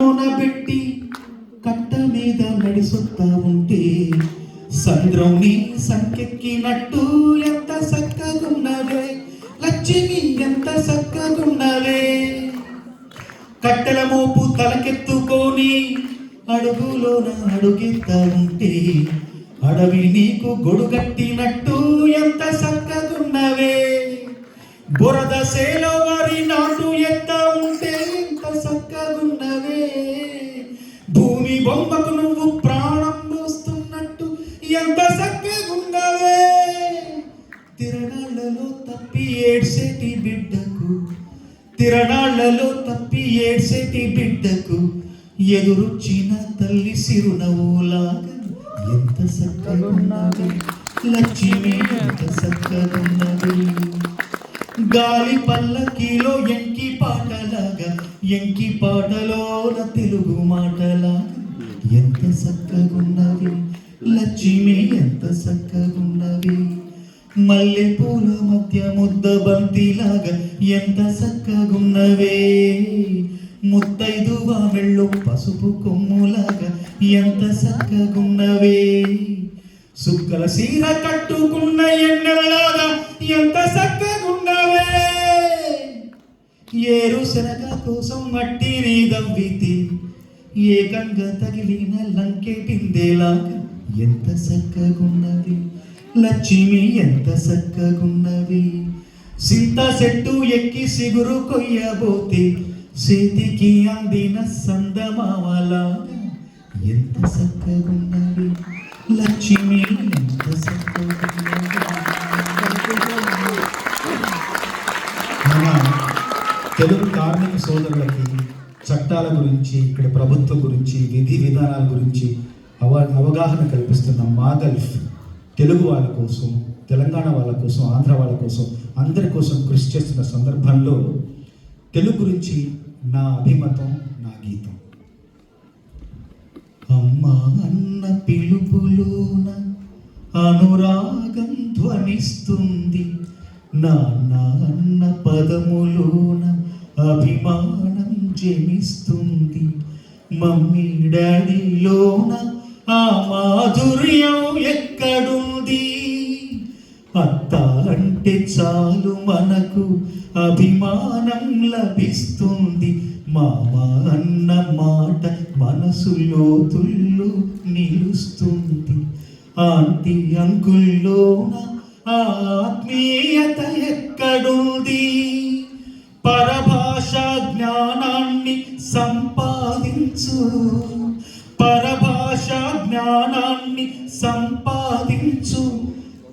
పెట్టి కట్ట మీద నడిసొత్తా ఉంటే సంద్రం నీ సంకెక్కినట్టు ఎంత సక్కగున్నవే లక్ష్మి, ఎంత సక్కగున్నవే. కట్టెల మోపు తలకెత్తుకొని అడుగులోన అడుగెత్తా ఉంటే అడవి నీకు గొడుగట్టినట్టు ఎంత సక్కగున్నవే. బురద సేలో వారి నాటు ఎత్తా ఉంటే ఎంత సక్కగున్నవే. భూమి బొమ్మకు నువ్వు ప్రాణం పోస్తున్నట్టు ఎంత సక్కగున్నవే. తిరణాళ్లలో తప్పి ఏడ్సేటి బిడ్డకు, తిరణాళ్లలో తప్పి ఏడ్సేటి బిడ్డకు ఎదురొచ్చిన తల్లి సిరునవ్వులాగా ఎంత సక్కగున్నవే లక్ష్మి, ఎంత సక్కగున్నవే. గాలి పల్లకిలో ఎంకి పాటలాగా, ఎంకి పాటలోన తెలుగు మాటలాగా ఎంత సక్కగున్నవి లక్ష్మి, ఎంత సక్కగున్నవి. మల్లె పూల మధ్య ముద్ద బంతిలాగా ఎంత సక్కగున్నవే. ముత్తైదువ మెళ్ళు పసుపు కొమ్ములాగా ఎంత సక్కగున్నవే. సుక్కల సీర కట్టుకున్న ఎన్నెల్లాగా ఎంత సక్కగున్నవే. ఏరు శనగ కోసం మట్టిని దవ్వితి ఏకంగా తగిలిన లంకె పిందేలాగా ఎంత సక్కగున్నవి లక్ష్మి, ఎంత సక్కగున్నవి. సింత చెట్టు ఎక్కి సిగురు కొయ్యబోతే చేతికి అందిన సందమామలాగా ఎంత సక్కగున్నవి లక్ష్మి, ఎంత సక్కగున్నవి. మన తెలుగు కార్మిక సోదరులకి చట్టాల గురించి, ఇక్కడ ప్రభుత్వం గురించి, విధి విధానాల గురించి అవగాహన కల్పిస్తున్న మాగల్ఫ్ తెలుగు వాళ్ళ కోసం, తెలంగాణ వాళ్ళ కోసం, ఆంధ్ర వాళ్ళ కోసం, అందరి కోసం కృషి చేస్తున్న సందర్భంలో తెలుగు గురించి నా అభిమతం, నా గీతం. అమ్మ అన్న పిలుపులోన అనురాగం ధ్వనిస్తుంది, నాన్న అన్న పదములోన అభిమానం జనిస్తుంది, మమ్మీ డాడీలోన ఆ మాధుర్యం ఎక్కడుంది. అత్త అంటే చాలు మనకు అభిమానం లభిస్తుంది, మామ అన్న మాట మనసు లోతుల్లో నిలుస్తుంది. ఆంటీ అంకుల్లోన ఆత్మీయత ఎక్కడుంది. పరభాష జ్ఞానాన్ని సంపాదించు, పరభాష జ్ఞానాన్ని సంపాదించు,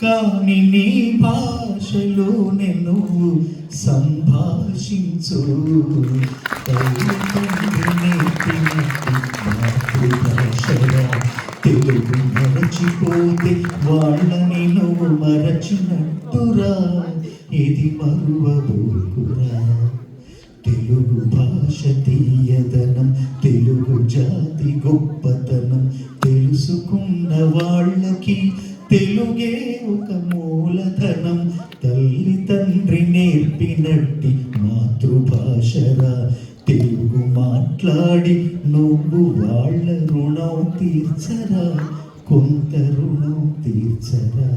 కానీ నీ భాషలోనే నువ్వు సంభాషించు. తెలుగు మరచిపోతే వాళ్ళని నువ్వు మరచినట్టురా, ఇది మరువబోకురా. తెలుగు భాష తీయదనం, తెలుగు జాతి గొప్పతనం తెలుసుకున్న వాళ్ళకి తెలుగే ఒక మూలధనం. తల్లి తండ్రి నేర్పినట్టి మాతృభాషరా, తెలుగు మాట్లాడి నువ్వు వాళ్ళ రుణం తీర్చరా, కొంత రుణం తీర్చరా.